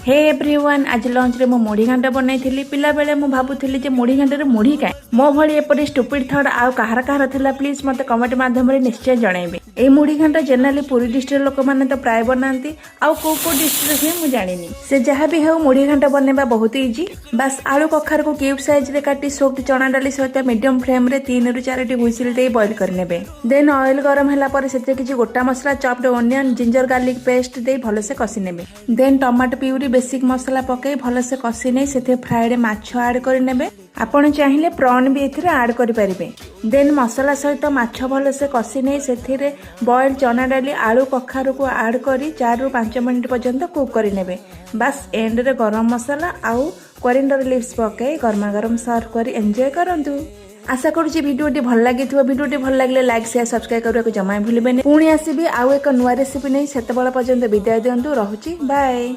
Hey everyone, आज lunch रे मो मुढ़ी घांट बनई पिला बेले मु भाबुଥିଲି जे मुढ़ी घांट रे मुढ़ी काए मो भली एपरि स्टुपिड थॉट आउ कहार कहार थिला प्लीज मते कमेंट माध्यम रे निश्चय जणाइबे। ए मुढ़ी घांट जनरली पुरी डिस्ट्रिक्ट लोक माने तो प्राय बनांती आउ को डिस्ट्रिक्ट हे मु जानिनी। से जहा भी हो मुढ़ी घांट बनेबा बहुत इजी। बस आलू कखार को क्यूब साइज रे काटी सोक्ड चना डाली सहित मीडियम फ्लेम रे 3 रु 4 टी हुइसिल दे बॉईल करनेबे। देन ऑयल गरम होला पर सेते किछि गोटा मसला chopped onion ginger garlic paste दे भलो से कसी नेबे। देन टमाटो प्यूरी बेसिक मसला पकई भल से कसी नहीं से फ्राइड माछ ऐड करने। आपण चाहिए प्रॉन भी एथिरे ऐड करि परिबे। देन मसला सहित माछ भल से कसी नहीं से बॉइल चना डाली आलू कखारू को ऐड करी 4 रु 5 मिनट पर्यंत कुक करि नेबे। बस एंड रे गरम मसला आउ कोरिएंडर लीव्स पकई गरमा गरम सर्व करी एंजॉय करंतु। आशा करूची वीडियोटी भल लागिथिबो। वीडियोटी भल लागले लाइक शेयर सब्सक्राइब करबा को जमा भूलिबेनी। पुणी आसीबी आउ एक नुवा रेसिपी नै सेते बेला पर्यंत विदाय दियंतु। रहुची बाय।